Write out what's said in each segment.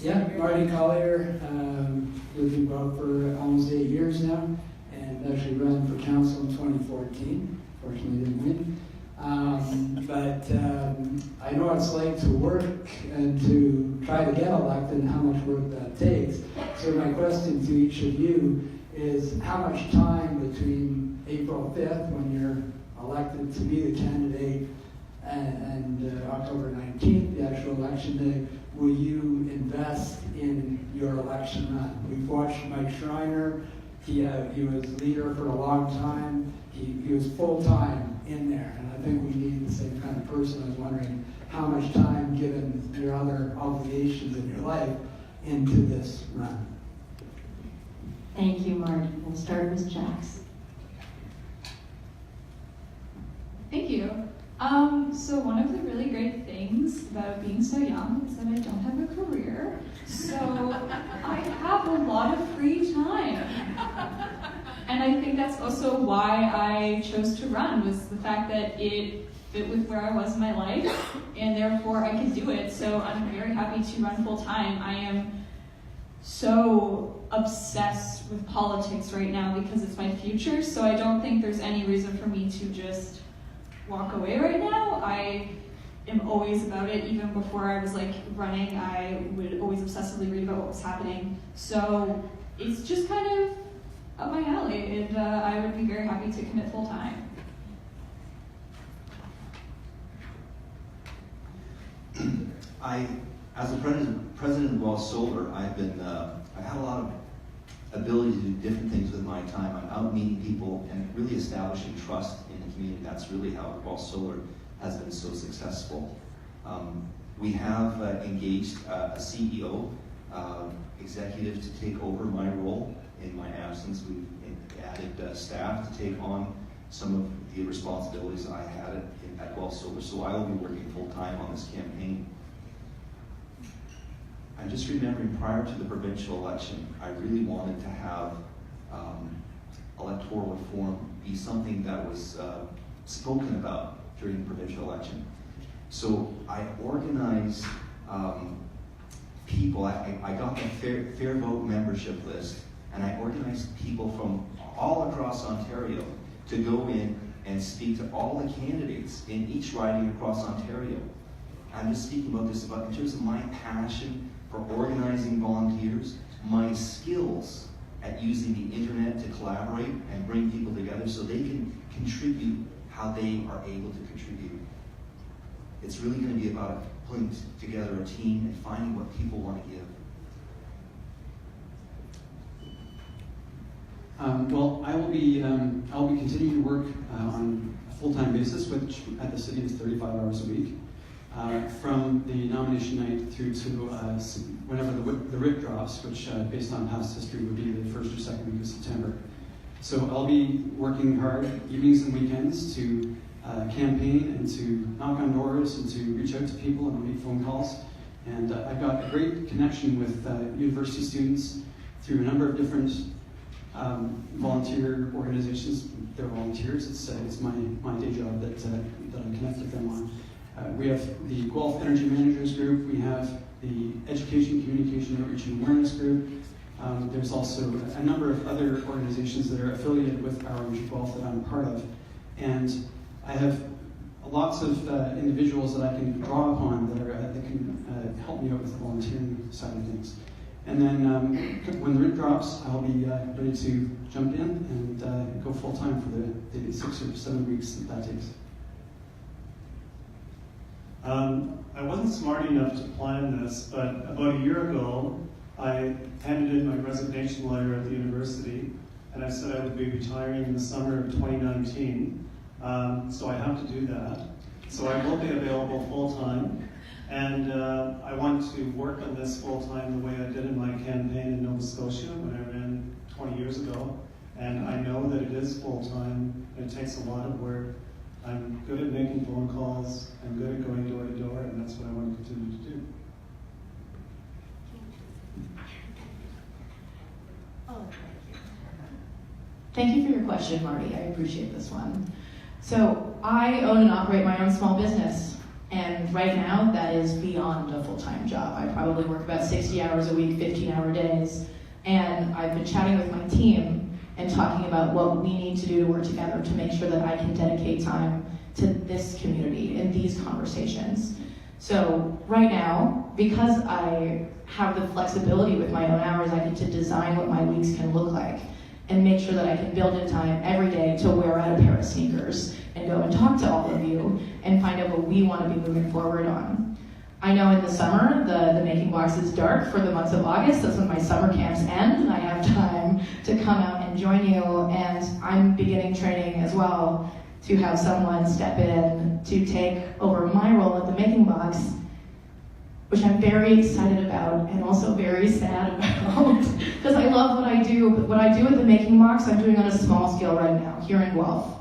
Yeah, Marty Collier, lived in Guelph for almost 8 years now, and actually ran for council in 2014. Fortunately, didn't win. I know what it's like to work and to try to get elected and how much work that takes. So my question to each of you is how much time between April 5th, when you're elected to be the candidate, and October 19th, the actual election day, will you invest in your election run? We've watched Mike Schreiner. He was leader for a long time. He was full-time in there, and I think we need the same kind of person. I was wondering how much time, given your other obligations in your life, into this run. Thank you, Marty. We'll start with Jax. Thank you. So one of the really great things about being so young is that I don't have a career. So I have a lot of free time. And I think that's also why I chose to run, was the fact that it fit with where I was in my life, and therefore I could do it. So I'm very happy to run full time. I am so obsessed with politics right now because it's my future, so I don't think there's any reason for me to just walk away right now. I am always about it. Even before I was running, I would always obsessively read about what was happening. So it's just kind of up my alley, and I would be very happy to commit full time. As the president of Guelph Solar, I've had a lot of ability to do different things with my time. I'm out meeting people and really establishing trust in the community. That's really how Guelph Solar has been so successful. We have engaged a CEO, executive to take over my role in my absence. We've added staff to take on some of the responsibilities I had at Guelph Solar. So I will be working full time on this campaign. I'm just remembering prior to the provincial election, I really wanted to have electoral reform be something that was spoken about during the provincial election. So I organized people. I got the fair vote membership list, and I organized people from all across Ontario to go in and speak to all the candidates in each riding across Ontario. I'm just speaking about this in terms of my passion for organizing volunteers, my skills at using the internet to collaborate and bring people together so they can contribute how they are able to contribute. It's really going to be about putting together a team and finding what people want to give. Well, I'll be continuing to work on a full-time basis, which at the city is 35 hours a week. From the nomination night through to whenever the writ drops, which based on past history would be the first or second week of September. So I'll be working hard evenings and weekends to campaign and to knock on doors and to reach out to people and make phone calls. And I've got a great connection with university students through a number of different volunteer organizations. They're volunteers. It's my day job that I connect with them on. We have the Guelph Energy Managers Group. We have the Education, Communication, Outreach, and Awareness Group. There's also a number of other organizations that are affiliated with Our Energy Guelph that I'm part of. And I have lots of individuals that I can draw upon that can help me out with the volunteering side of things. And then when the writ drops, I'll be ready to jump in and go full time for the 6 or 7 weeks that takes. I wasn't smart enough to plan this, but about a year ago, I handed in my resignation letter at the university, and I said I would be retiring in the summer of 2019, so I have to do that. So I will be available full-time, and I want to work on this full-time the way I did in my campaign in Nova Scotia when I ran 20 years ago, and I know that it is full-time, and it takes a lot of work. I'm good at making phone calls, I'm good at going door to door, and that's what I want to continue to do. Thank you for your question, Marty. I appreciate this one. So I own and operate my own small business. And right now, that is beyond a full-time job. I probably work about 60 hours a week, 15-hour days. And I've been chatting with my team and talking about what we need to do to work together to make sure that I can dedicate time to this community and these conversations. So right now, because I have the flexibility with my own hours, I get to design what my weeks can look like and make sure that I can build in time every day to wear out a pair of sneakers and go and talk to all of you and find out what we want to be moving forward on. I know in the summer, the Making Box is dark for the months of August. That's when my summer camps end, and I have time to come out and join you. And I'm beginning training as well to have someone step in to take over my role at the Making Box, which I'm very excited about and also very sad about because I love what I do. But what I do at the Making Box, I'm doing on a small scale right now here in Guelph.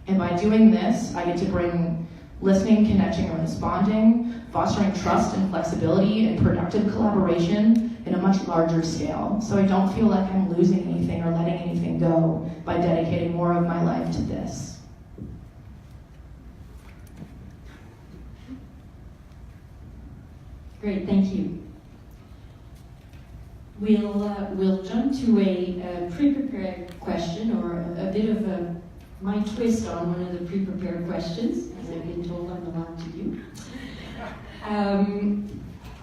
And by doing this, I get to bring listening, connecting, and responding, fostering trust and flexibility and productive collaboration in a much larger scale. So I don't feel like I'm losing anything or letting anything go by dedicating more of my life to this. Great, thank you. We'll jump to a pre-prepared question, or a bit of my twist on one of the pre-prepared questions, as I've been told I'm allowed to do.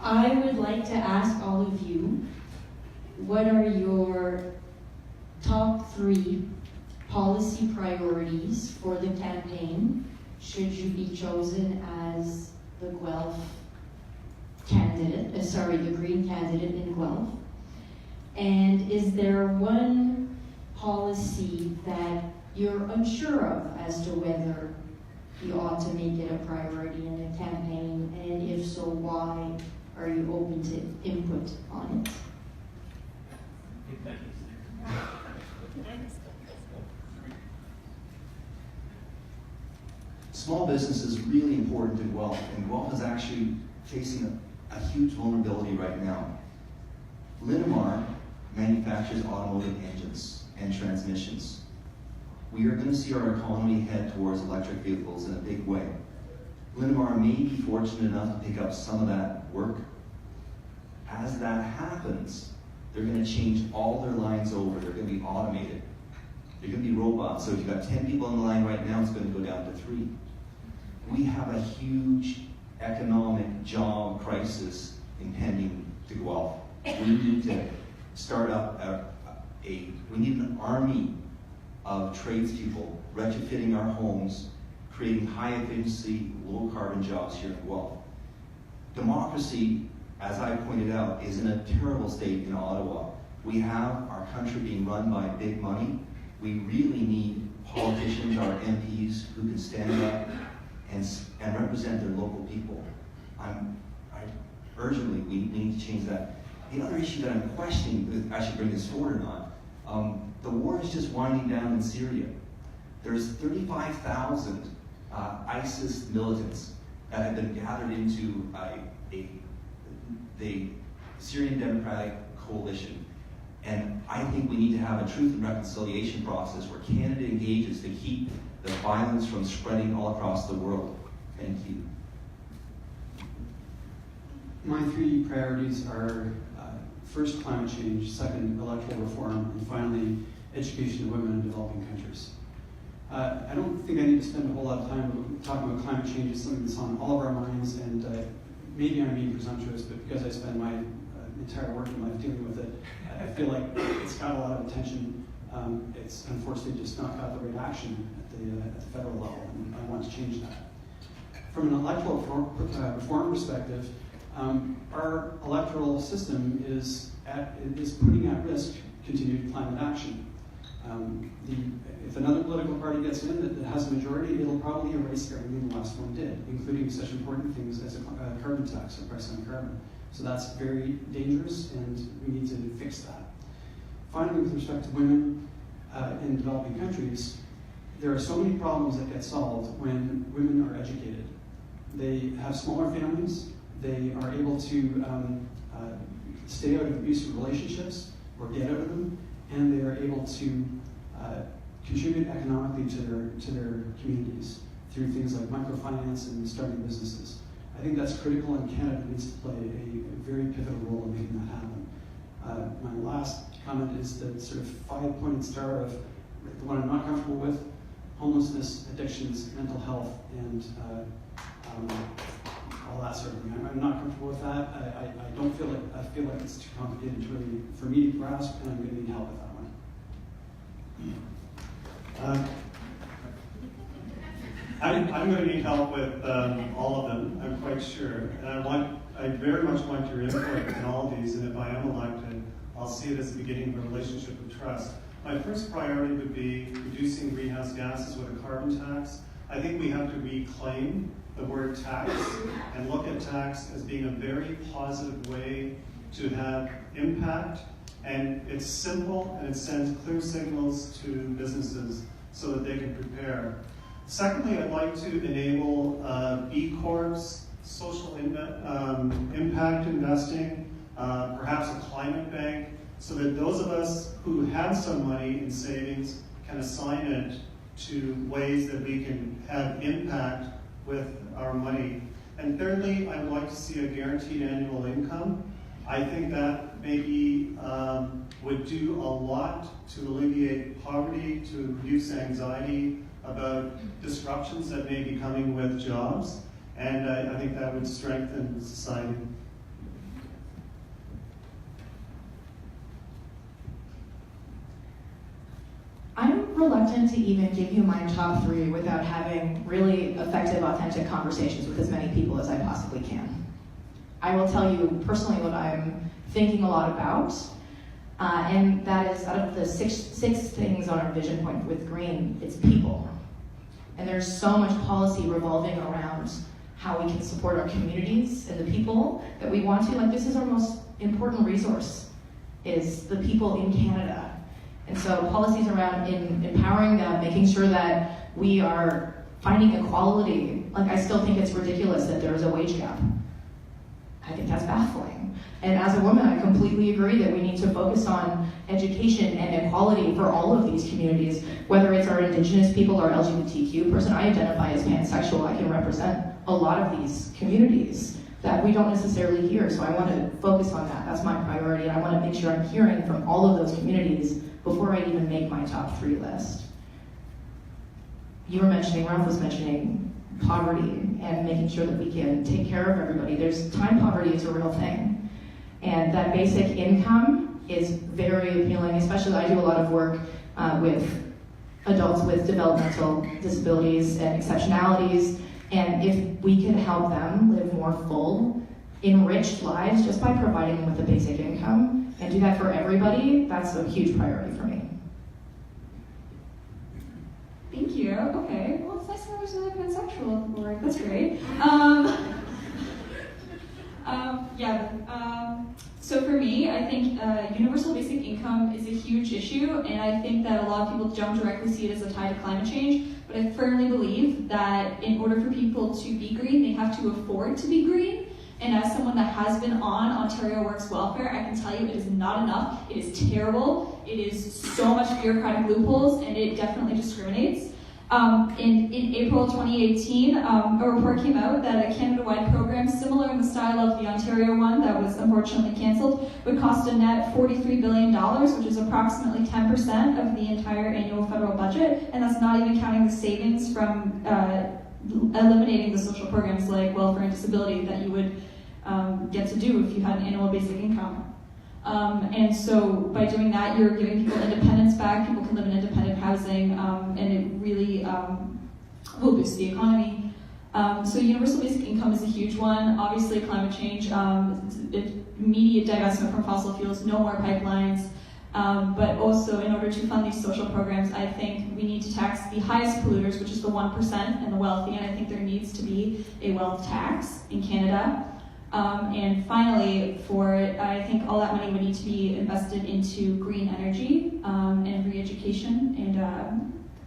I would like to ask all of you, what are your top 3 policy priorities for the campaign, should you be chosen as the Guelph candidate, the Green candidate in Guelph? And is there one policy that you're unsure of as to whether you ought to make it a priority in the campaign, and if so, why are you open to input on it? Small business is really important to Guelph, and Guelph is actually facing a huge vulnerability right now. Linamar manufactures automotive engines and transmissions. We are going to see our economy head towards electric vehicles in a big way. Linamar may be fortunate enough to pick up some of that work. As that happens, they're going to change all their lines over. They're going to be automated. They're going to be robots. So if you've got 10 people on the line right now, it's going to go down to 3. We have a huge economic job crisis impending to Guelph. We need to start up we need an army of tradespeople retrofitting our homes, creating high efficiency, low carbon jobs here in Guelph. Democracy, as I pointed out, is in a terrible state in Ottawa. We have our country being run by big money. We really need politicians, our MPs, who can stand up and represent their local people. Urgently, we need to change that. The other issue that I'm questioning, I should bring this forward or not, the war is just winding down in Syria. There's 35,000 ISIS militants that have been gathered into the Syrian Democratic Coalition. And I think we need to have a truth and reconciliation process where Canada engages to keep the violence from spreading all across the world. Thank you. My 3 priorities are first, climate change, second, electoral reform, and finally, education of women in developing countries. I don't think I need to spend a whole lot of time talking about climate change. It's something that's on all of our minds, and maybe I'm being presumptuous, but because I spend my entire working life dealing with it, I feel like it's got a lot of attention. It's unfortunately just not got the right action at the federal level, and I want to change that. From an electoral reform perspective, our electoral system is putting at risk continued climate action. If another political party gets in that has a majority, it'll probably erase everything the last one did, including such important things as a carbon tax, a price on carbon. So that's very dangerous, and we need to fix that. Finally, with respect to women in developing countries, there are so many problems that get solved when women are educated. They have smaller families, they are able to stay out of abusive relationships or get out of them, and they are able to contribute economically to their communities through things like microfinance and starting businesses. I think that's critical, and Canada needs to play a very pivotal role in making that happen. My last comment is the sort of 5-pointed star of the one I'm not comfortable with: homelessness, addictions, mental health, and all that sort of thing. I'm not comfortable with that. I don't feel like, I feel like it's too complicated to really, for me to grasp, and I'm going to need help with that one. I'm going to need help with all of them, I'm quite sure. And I very much want your input in all of these, and if I am elected, I'll see it as the beginning of a relationship of trust. My first priority would be reducing greenhouse gases with a carbon tax. I think we have to reclaim the word tax and look at tax as being a very positive way to have impact, and it's simple and it sends clear signals to businesses so that they can prepare. Secondly, I'd like to enable B Corps, social impact investing, perhaps a climate bank, so that those of us who have some money in savings can assign it to ways that we can have impact with our money. And thirdly, I would like to see a guaranteed annual income. I think that maybe would do a lot to alleviate poverty, to reduce anxiety about disruptions that may be coming with jobs, and I think that would strengthen society. I'm reluctant to even give you my top 3 without having really effective, authentic conversations with as many people as I possibly can. I will tell you personally what I'm thinking a lot about, and that is, out of the six things on our vision point with Green, it's people. And there's so much policy revolving around how we can support our communities and the people that we want to. Like, this is our most important resource, is the people in Canada. And so policies around empowering them, making sure that we are finding equality. Like, I still think it's ridiculous that there is a wage gap. I think that's baffling. And as a woman, I completely agree that we need to focus on education and equality for all of these communities, whether it's our Indigenous people or LGBTQ person. I identify as pansexual. I can represent a lot of these communities that we don't necessarily hear. So I want to focus on that. That's my priority. And I want to make sure I'm hearing from all of those communities before I even make my top 3 list. You were mentioning, Ralph was mentioning poverty and making sure that we can take care of everybody. Time poverty is a real thing. And that basic income is very appealing, especially I do a lot of work with adults with developmental disabilities and exceptionalities. And if we can help them live more full, enriched lives just by providing them with a basic income, and do that for everybody, that's a huge priority for me. Thank you. Okay. Well, it's nice to know there's another pansexual on the board. That's great. So for me, I think universal basic income is a huge issue, and I think that a lot of people don't directly see it as a tie to climate change, but I firmly believe that in order for people to be green, they have to afford to be green. And as someone that has been on Ontario Works Welfare, I can tell you it is not enough. It is terrible. It is so much bureaucratic loopholes, and it definitely discriminates. In April 2018, a report came out that a Canada-wide program similar in the style of the Ontario one that was unfortunately cancelled would cost a net $43 billion, which is approximately 10% of the entire annual federal budget, and that's not even counting the savings from eliminating the social programs like welfare and disability that you would get to do if you had an annual basic income. And so by doing that, you're giving people independence back. People can live in independent housing, and it really will boost the economy. So universal basic income is a huge one. Obviously, climate change, immediate divestment from fossil fuels, no more pipelines. But also, in order to fund these social programs, I think we need to tax the highest polluters, which is the 1% and the wealthy, and I think there needs to be a wealth tax in Canada. And finally, I think all that money would need to be invested into green energy and re-education and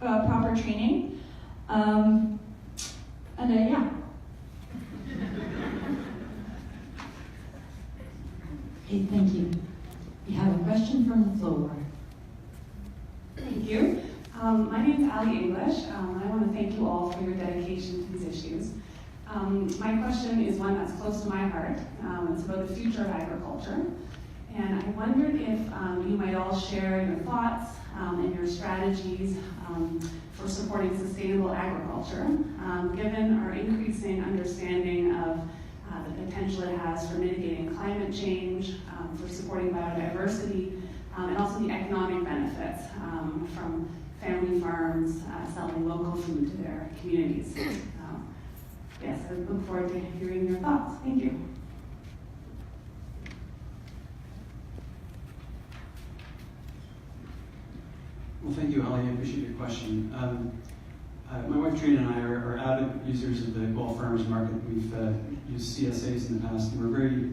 proper training. Yeah. Okay, thank you. We have a question from the floor. Thank you. My name is Ali English. I want to thank you all for your dedication to these issues. My question is one that's close to my heart. It's about the future of agriculture. And I wondered if you might all share your thoughts and your strategies for supporting sustainable agriculture, given our increasing understanding of the potential it has for mitigating climate change, for supporting biodiversity, and also the economic benefits from family farms selling local food to their communities. Yes, I look forward to hearing your thoughts. Thank you. Well, thank you, Holly. I appreciate your question. My wife Trina and I are avid users of the Guelph Farmers Market. We've used CSAs in the past, and we're very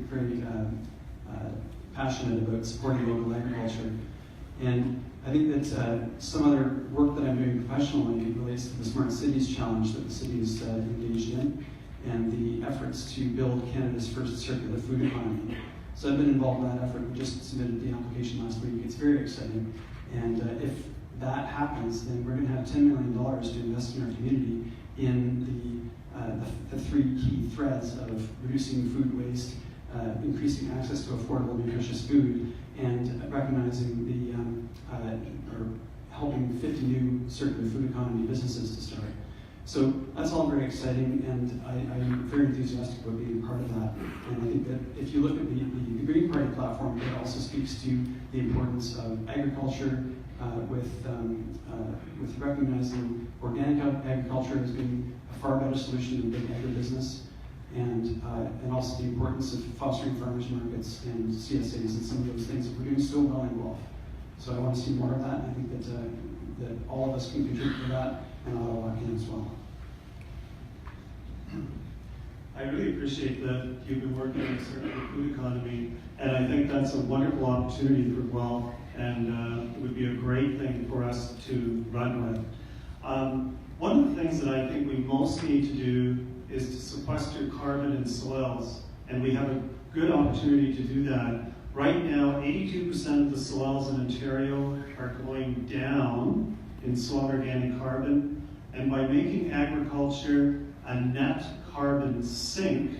passionate about supporting local agriculture. And I think that some other work that I'm doing professionally relates to the Smart Cities Challenge that the city is engaged in, and the efforts to build Canada's first circular food economy. So I've been involved in that effort. We just submitted the application last week. It's very exciting. And if that happens, then we're going to have $10 million to invest in our community in the three key threads of reducing food waste, increasing access to affordable, nutritious food, and recognizing or helping 50 new circular food economy businesses to start. So that's all very exciting, and I'm very enthusiastic about being part of that. And I think that if you look at the Green Party platform, it also speaks to the importance of agriculture, with recognizing organic agriculture as being a far better solution than big agribusiness, and also the importance of fostering farmers markets and CSAs and some of those things that we're doing so well in Guelph. So I want to see more of that, and I think that all of us can contribute to that, and Ottawa can as well. I really appreciate that you've been working on the circular food economy, and I think that's a wonderful opportunity for Guelph, and it would be a great thing for us to run with. One of the things that I think we most need to do is to sequester carbon in soils, and we have a good opportunity to do that. Right now, 82% of the soils in Ontario are going down in soil organic carbon, and by making agriculture a net carbon sink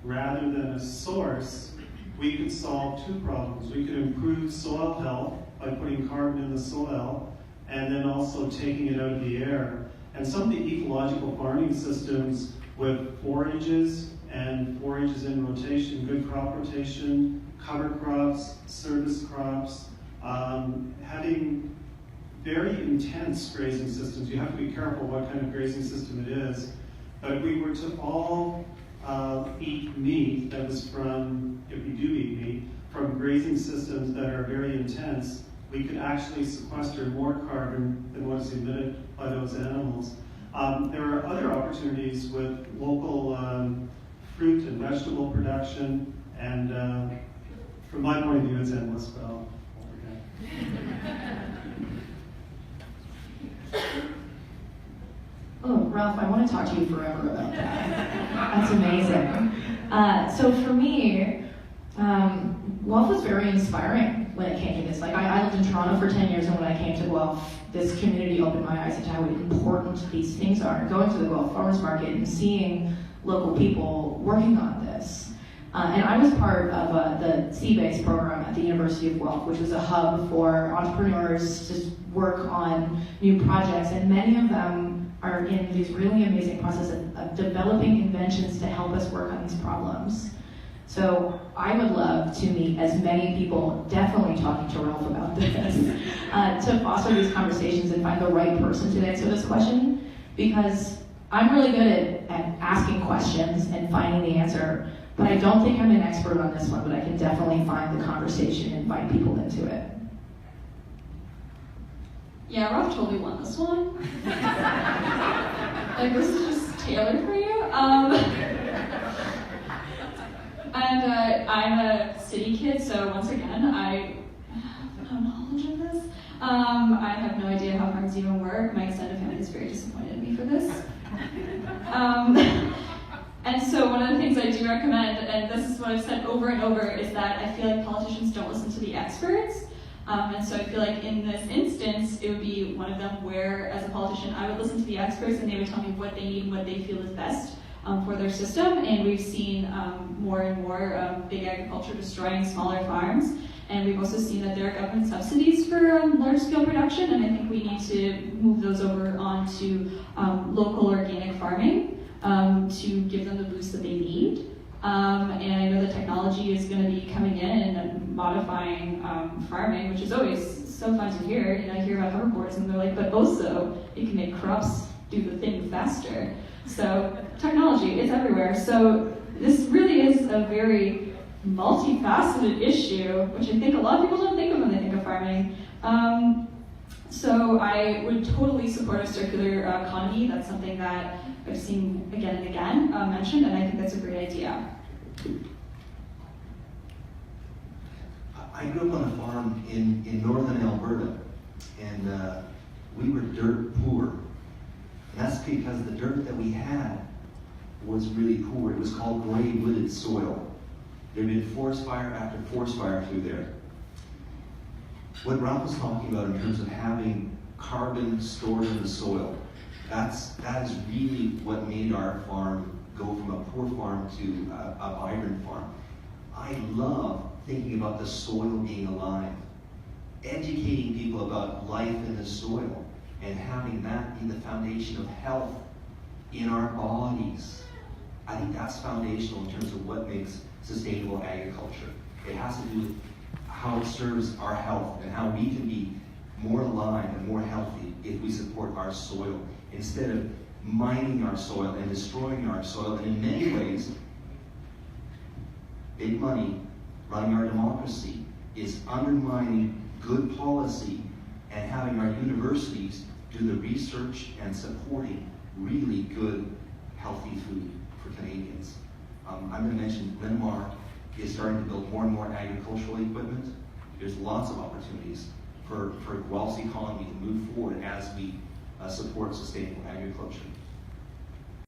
rather than a source, we could solve two problems. We could improve soil health by putting carbon in the soil and then also taking it out of the air. And some of the ecological farming systems with forages and forages in rotation, good crop rotation, cover crops, service crops, having very intense grazing systems. You have to be careful what kind of grazing system it is. But if we were to all eat meat that was from, if we do eat meat, from grazing systems that are very intense, we could actually sequester more carbon than what is emitted by those animals. There are other opportunities with local fruit and vegetable production, and from my point of view, it's endless, but I'll Oh, Ralph, I want to talk to you forever about that. That's amazing. So for me, Guelph was very inspiring when it came to this. Like, I lived in Toronto for 10 years, and when I came to Guelph, this community opened my eyes to how important these things are. Going to the Guelph Farmers Market and seeing local people working on this. And I was part of the C-Base program at the University of Guelph, which was a hub for entrepreneurs to work on new projects, and many of them are in these really amazing processes of developing inventions to help us work on these problems. So I would love to meet as many people, definitely talking to Ralph about this, to foster these conversations and find the right person to answer this question, because I'm really good at asking questions and finding the answer, but I don't think I'm an expert on this one, but I can definitely find the conversation and invite people into it. Yeah, Ralph totally won this one. Like, this is just tailored for you. And I'm a city kid, so once again, I have no knowledge of this. I have no idea how farms even work. My extended family is very disappointed in me for this. And so one of the things I do recommend, and this is what I've said over and over, is that I feel like politicians don't listen to the experts. And so I feel like in this instance, it would be one of them where, as a politician, I would listen to the experts and they would tell me what they need and what they feel is best for their system, and we've seen more and more big agriculture destroying smaller farms. And we've also seen that there are government subsidies for large-scale production, and I think we need to move those over onto local organic farming to give them the boost that they need. And I know the technology is going to be coming in and modifying farming, which is always so fun to hear. You know, I hear about hoverboards and they're like, but also it can make crops do the thing faster. So technology, it's everywhere. So this really is a very multifaceted issue, which I think a lot of people don't think of when they think of farming. So I would totally support a circular economy. That's something that I've seen again and again mentioned, and I think that's a great idea. I grew up on a farm in northern Alberta, and we were dirt poor. And that's because the dirt that we had was really poor. It was called gray wooded soil. There had been forest fire after forest fire through there. What Ralph was talking about in terms of having carbon stored in the soil, that is really what made our farm go from a poor farm to a vibrant farm. I love thinking about the soil being alive, educating people about life in the soil, and having that be the foundation of health in our bodies. I think that's foundational in terms of what makes sustainable agriculture. It has to do with how it serves our health and how we can be more alive and more healthy if we support our soil instead of mining our soil and destroying our soil. And in many ways, big money running our democracy is undermining good policy and having our universities do the research and supporting really good, healthy food for Canadians. I'm going to mention Linamar is starting to build more and more agricultural equipment. There's lots of opportunities for Guelph's economy to move forward as we support sustainable agriculture.